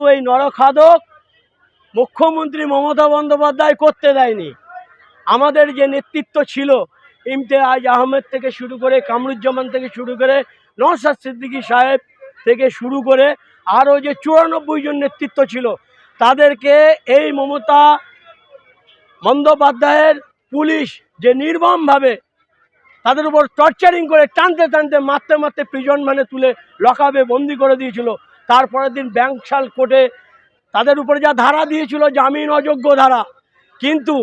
এই নরখাদক মুখ্যমন্ত্রী মমতা বন্দ্যোপাধ্যায় করতে দেয়নি। আমাদের যে নেতৃত্ব ছিল, ইমতিয়াজ আহমেদ থেকে শুরু করে, কামরুজ্জামান থেকে শুরু করে, নওশাদ সিদ্দিকী সাহেব থেকে শুরু করে আরও যে 94 জন নেতৃত্ব ছিল, তাদেরকে এই মমতা বন্দ্যোপাধ্যায়ের পুলিশ যে নির্মমভাবে তাদের উপর টর্চারিং করে টানতে টানতে মারতে মারতে প্রিজন ভ্যানে তুলে লকআপে বন্দি করে দিয়েছিল। তারপরের দিন ব্যাংকশাল কোর্টে তাদের উপরে যা ধারা দিয়েছিল, জামিন অযোগ্য ধারা। কিন্তু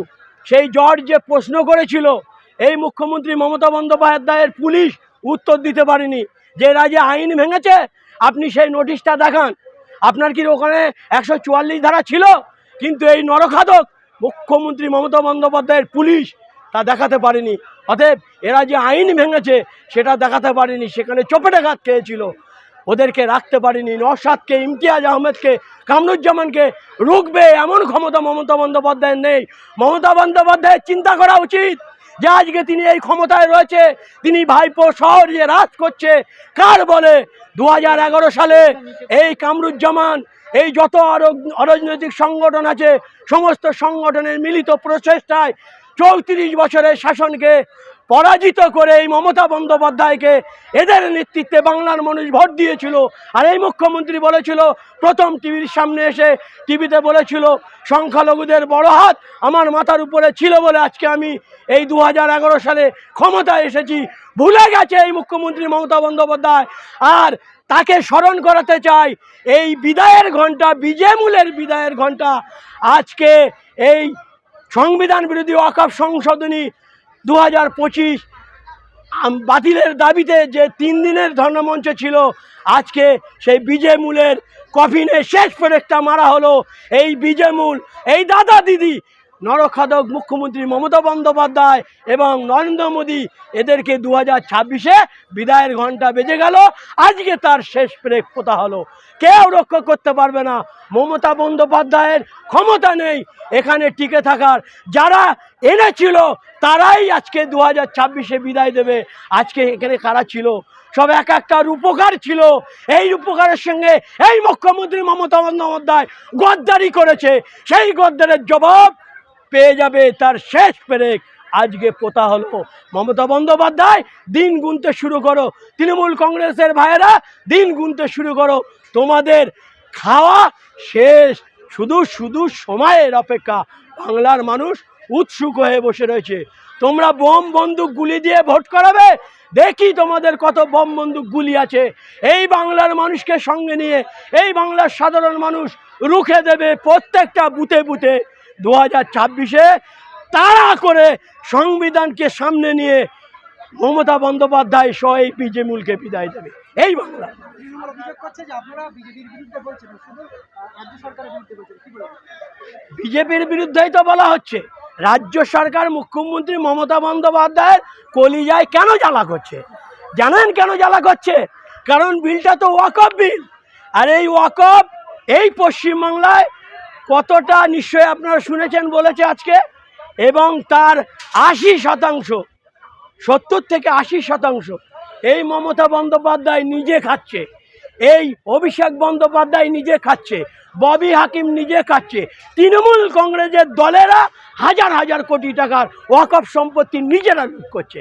সেই জজ যে প্রশ্ন করেছিল, এই মুখ্যমন্ত্রী মমতা বন্দ্যোপাধ্যায়ের পুলিশ উত্তর দিতে পারেনি যে এরা যে আইন ভেঙেছে আপনি সেই নোটিশটা দেখান। আপনার কি ওখানে 144 ধারা ছিল? কিন্তু এই নরখাদক মুখ্যমন্ত্রী মমতা বন্দ্যোপাধ্যায়ের পুলিশ তা দেখাতে পারেনি। অতএব এরা যে আইন ভেঙেছে সেটা দেখাতে পারেনি, সেখানে চপেটাঘাত খেয়েছিল, ওদেরকে রাখতে পারেনি। নওশাদকে, ইমতিয়াজ আহমেদকে, কামরুজ্জামানকে রুখবে এমন ক্ষমতা মমতা বন্দ্যোপাধ্যায়ের নেই। মমতা বন্দ্যোপাধ্যায়ের চিন্তা করা উচিত যে আজকে তিনি এই ক্ষমতায় রয়েছে, তিনি ভাইপো শহর যে রাজ করছে কার বলে? 2011 সালে এই কামরুজ্জামান, এই যত অরাজনৈতিক সংগঠন আছে, সমস্ত সংগঠনের মিলিত প্রচেষ্টায় 34 বছরের শাসনকে পরাজিত করে এই মমতা বন্দ্যোপাধ্যায়কে, এদের নেতৃত্বে বাংলার মানুষ ভোট দিয়েছিল। আর এই মুখ্যমন্ত্রী বলেছিল, প্রথম টিভির সামনে এসে টিভিতে বলেছিল, সংখ্যালঘুদের বড় হাত আমার মাথার উপরে ছিল বলে আজকে আমি এই 2011 সালে ক্ষমতায় এসেছি। ভুলে গেছে এই মুখ্যমন্ত্রী মমতা বন্দ্যোপাধ্যায়। আর তাকে স্মরণ করাতে চাই, এই বিদায়ের ঘণ্টা, বিজেমূলের বিদায়ের ঘণ্টা আজকে এই সংবিধান বিরোধী ওয়াকফ সংশোধনী 2025 বাতিলের দাবিতে যে 3 দিনের ধর্মমঞ্চ ছিল, আজকে সেই বিজেমূলের কফিনে শেষ পেরেকটা মারা হলো। এই বিজেমূল, এই দাদা দিদি নরখাদক মুখ্যমন্ত্রী মমতা বন্দ্যোপাধ্যায় এবং নরেন্দ্র মোদী, এদেরকে 2026-এ বিদায়ের ঘণ্টা বেজে গেল, আজকে তার শেষ পেরেক পোতা হলো। কেউ রক্ষা করতে পারবে না। মমতা বন্দ্যোপাধ্যায়ের ক্ষমতা নেই এখানে টিকে থাকার। যারা এনেছিল তারাই আজকে 2026-এ বিদায় দেবে। আজকে এখানে কারা ছিল? সব এক একটা রূপকার ছিল। এই রূপকারের সঙ্গে এই মুখ্যমন্ত্রী মমতা বন্দ্যোপাধ্যায় গদ্দারি করেছে, সেই গদ্দারের জবাব পেয়ে যাবে। তার শেষ পেরেক আজকে পোতা হলো। মমতা বন্দ্যোপাধ্যায়, দিন গুনতে শুরু করো। তৃণমূল কংগ্রেসের ভাইয়েরা, দিন গুনতে শুরু করো। তোমাদের খাওয়া শেষ, শুধু শুধু সময়ের অপেক্ষা। বাংলার মানুষ উৎসুক হয়ে বসে রয়েছে। তোমরা বোম বন্দুক গুলি দিয়ে ভোট করাবে, দেখি তোমাদের কত বোম বন্দুক গুলি আছে। এই বাংলার মানুষকে সঙ্গে নিয়ে এই বাংলার সাধারণ মানুষ রুখে দেবে প্রত্যেকটা বুথে বুথে। 2026-এ তাড়া করে সংবিধানকে সামনে নিয়ে মমতা বন্দ্যোপাধ্যায় সহ এই বিজেমূলকে বিদায় দেবে এই বাংলা। বিজেপির বিরুদ্ধেই তো বলা হচ্ছে। রাজ্য সরকার মুখ্যমন্ত্রী মমতা বন্দ্যোপাধ্যায়ের কলিজায় কেন জ্বালা করছে জানেন? কেন জ্বালা করছে? কারণ বিলটা তো ওয়াকফ বিল। আর এই ওয়াকফ এই পশ্চিমবাংলায় কতটা নিশ্চয়ই আপনারা শুনেছেন, বলেছে আজকে, এবং তার 80%, 70 থেকে 80% এই মমতা বন্দ্যোপাধ্যায় নিজে খাচ্ছে, এই অভিষেক বন্দ্যোপাধ্যায় নিজে খাচ্ছে, ববি হাকিম নিজে খাচ্ছে, তৃণমূল কংগ্রেসের দলেরা হাজার হাজার কোটি টাকার ওয়াকফ সম্পত্তি নিজেরা লুট করছে।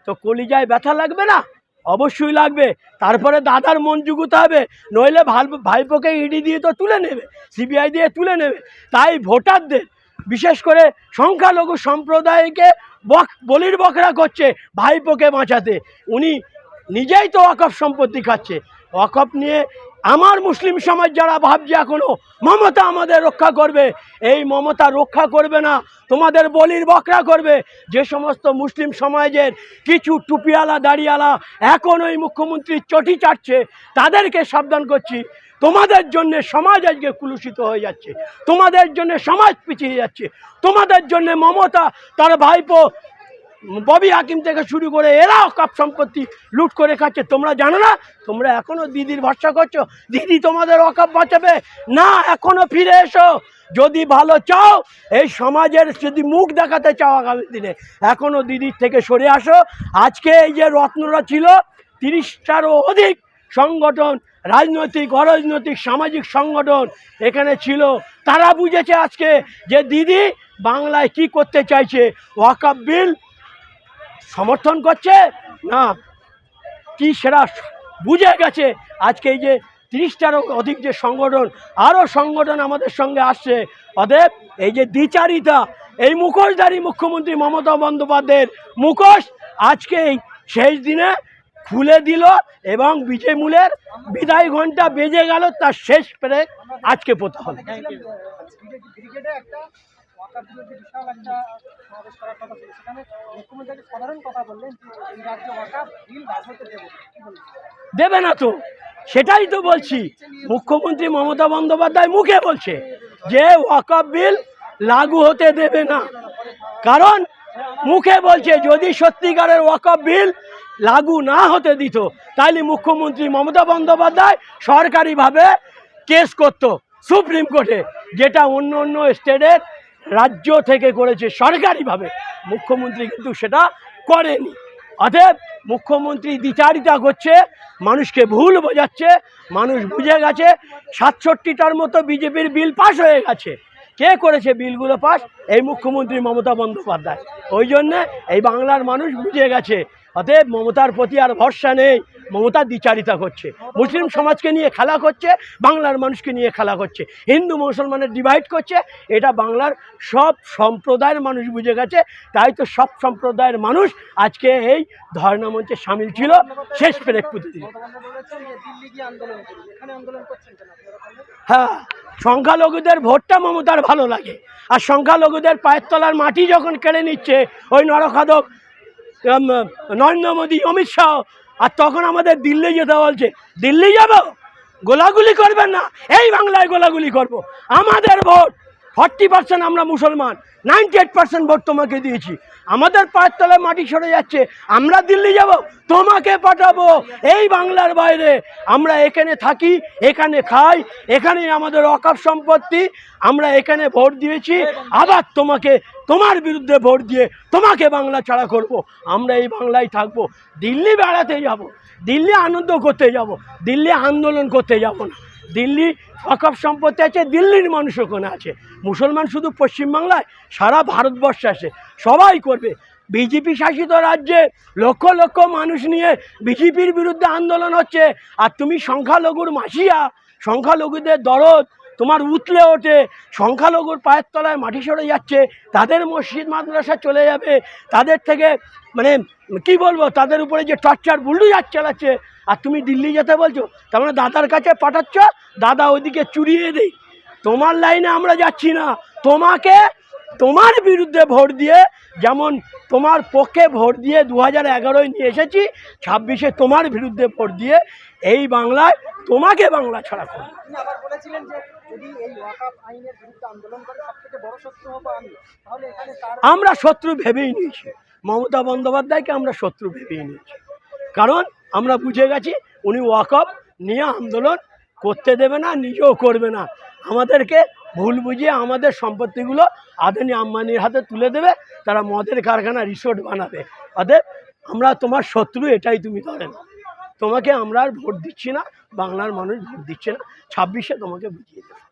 তো কলিজায় ব্যথা লাগবে না? অবশ্যই লাগবে। তারপরে দাদার মন জুগুতে হবে, নইলে ভাইপোকে ইডি দিয়ে তো তুলে নেবে, সিবিআই দিয়ে তুলে নেবে। তাই ভোটারদের, বিশেষ করে সংখ্যালঘু সম্প্রদায়কে বলির বকরা করছে ভাইপোকে বাঁচাতে। উনি নিজেই তো ওয়াকফ সম্পত্তি খাচ্ছে। ওয়াকফ নিয়ে আমার মুসলিম সমাজ যারা ভাবছে এখনো মমতা আমাদের রক্ষা করবে, এই মমতা রক্ষা করবে না, তোমাদের বলির বকরা করবে। যে সমস্ত মুসলিম সমাজের কিছু টুপিওয়ালা দাড়িওয়ালা এখন ওই মুখ্যমন্ত্রীর চটি চাটছে, তাদেরকে সাবধান করছি, তোমাদের জন্য সমাজ আজকে কুলুষিত হয়ে যাচ্ছে, তোমাদের জন্য সমাজ পিছিয়ে যাচ্ছে, তোমাদের জন্য মমতা তার ভাইপো ববি হাকিম থেকে শুরু করে এরা ওয়াকফ সম্পত্তি লুট করে খাচ্ছে। তোমরা জানো না? তোমরা এখনো দিদির ভরসা করছো, দিদি তোমাদের ওয়াকফ বাঁচাবে না। এখনো ফিরে এসো, যদি ভালো চাও, এই সমাজের যদি মুখ দেখাতে চাও আগামী দিনে, এখনো দিদির থেকে সরে আসো। আজকে এই যে রত্নরা ছিল, 30টারও অধিক সংগঠন রাজনৈতিক অরাজনৈতিক সামাজিক সংগঠন এখানে ছিল, তারা বুঝেছে আজকে যে দিদি বাংলায় কি করতে চাইছে, ওয়াকফ বিল সমর্থন করছে না কি সেটা বুঝে গেছে। আজকে এই যে 30টারও অধিক যে সংগঠন, আরও সংগঠন আমাদের সঙ্গে আসছে, অতএব এই যে দ্বিচারিতা, এই মুখোশধারী মুখ্যমন্ত্রী মমতা বন্দ্যোপাধ্যায়ের মুখোশ আজকে এই শেষ দিনে খুলে দিল এবং বিজয়মূলের বিদায় ঘণ্টা বেজে গেল, তার শেষ পেরে আজকে পোতা হলো। দেবে না তো, সেটাই তো বলছি। মুখ্যমন্ত্রী মমতা বন্দ্যোপাধ্যায় মুখে বলছে যে ওয়াকফ বিল লাগু হতে দেবে না, কারণ মুখে বলছে যদি সত্যিকারের ওয়াকফ বিল লাগু না হতে দিত তাহলে মুখ্যমন্ত্রী মমতা বন্দ্যোপাধ্যায় সরকারিভাবে কেস করত সুপ্রিম কোর্টে, যেটা অন্য অন্য স্টেটের রাজ্য থেকে করেছে সরকারিভাবে। মুখ্যমন্ত্রী কিন্তু সেটা করেনি। অতএব মুখ্যমন্ত্রী দ্বিচারিতা করছে, মানুষকে ভুল বোঝাচ্ছে। মানুষ বুঝে গেছে 67টার মতো বিজেপির বিল পাস হয়ে গেছে। কে করেছে বিলগুলো পাস? এই মুখ্যমন্ত্রী মমতা বন্দ্যোপাধ্যায়। ওই জন্যে এই বাংলার মানুষ বুঝে গেছে। অতএব মমতার প্রতি আর ভরসা নেই। মমতা দ্বিচারিতা করছে, মুসলিম সমাজকে নিয়ে খেলা করছে, বাংলার মানুষকে নিয়ে খেলা করছে, হিন্দু মুসলমানের ডিভাইড করছে। এটা বাংলার সব সম্প্রদায়ের মানুষ বুঝে গেছে। তাই তো সব সম্প্রদায়ের মানুষ আজকে এই ধর্ণা মঞ্চে সামিল ছিল শেষ পেরেক পুঁতে দিয়ে। হ্যাঁ, সংখ্যালঘুদের ভোটটা মমতার ভালো লাগে, আর সংখ্যালঘুদের পায়ের তলার মাটি যখন কেড়ে নিচ্ছে ওই নরখাদক নরেন্দ্র মোদী, অমিত শাহ, আর তখন আমাদের দিল্লি যেতে বলছে। দিল্লি যাব? গোলাগুলি করবেন না, এই বাংলায় গোলাগুলি করব। আমাদের ভোট 40% আমরা মুসলমান, 98% ভোট তোমাকে দিয়েছি। আমাদের পায়ের তলায় মাটি সরে যাচ্ছে, আমরা দিল্লি যাব? তোমাকে পাঠাবো এই বাংলার বাইরে। আমরা এখানে থাকি, এখানে খাই, এখানেই আমাদের ওয়াকফ সম্পত্তি, আমরা এখানে ভোট দিয়েছি, আবার তোমাকে তোমার বিরুদ্ধে ভোট দিয়ে তোমাকে বাংলা ছাড়া করব। আমরা এই বাংলায় থাকবো। দিল্লি বেড়াতে যাব, দিল্লি আনন্দ করতে যাব, দিল্লি আন্দোলন করতে যাব না। দিল্লি ওয়াকফ সম্পত্তি আছে, দিল্লির মানুষ ওখানে আছে। মুসলমান শুধু পশ্চিমবাংলায়, সারা ভারতবর্ষে আছে, সবাই করবে। বিজেপি শাসিত রাজ্যে লক্ষ লক্ষ মানুষ নিয়ে বিজেপির বিরুদ্ধে আন্দোলন হচ্ছে, আর তুমি সংখ্যালঘুর মাসিয়া, সংখ্যালঘুদের দরদ তোমার উতলে ওঠে। সংখ্যালঘুর পায়ের তলায় মাটি সরে যাচ্ছে, তাদের মসজিদ মাদ্রাসা চলে যাবে, তাদের থেকে মানে কি বলবো, তাদের উপরে যে টর্চার বুলডোজার চালাচ্ছে, আর তুমি দিল্লি যেতে বলছো। তার মানে দাদার কাছে পাঠাচ্ছ, দাদা ওইদিকে চুরিয়ে দেই। তোমার লাইনে আমরা যাচ্ছি না, তোমাকে তোমার বিরুদ্ধে ভোট দিয়ে, যেমন তোমার পক্ষে ভোট দিয়ে 2011 নিয়ে এসেছি, 26-এ তোমার বিরুদ্ধে ভোট দিয়ে এই বাংলায় তোমাকে বাংলা ছাড়া করব। আমরা শত্রু ভেবেই নিয়েছি, মমতা বন্দ্যোপাধ্যায়কে আমরা শত্রু ভেবেই নিয়েছি, কারণ আমরা বুঝে গেছি উনি ওয়াকফ নিয়ে আন্দোলন করতে দেবে না, নিজেও করবে না। আমাদেরকে ভুল বুঝিয়ে আমাদের সম্পত্তিগুলো আদানি আম্বানির হাতে তুলে দেবে, তারা মদের কারখানা, রিসোর্ট বানাবে। অতএব আমরা তোমার শত্রু, এটাই তুমি ধরে না। তোমাকে আমরা আর ভোট দিচ্ছি না, বাংলার মানুষ ভোট দিচ্ছে না, 26-এ তোমাকে বুঝিয়ে দেবে।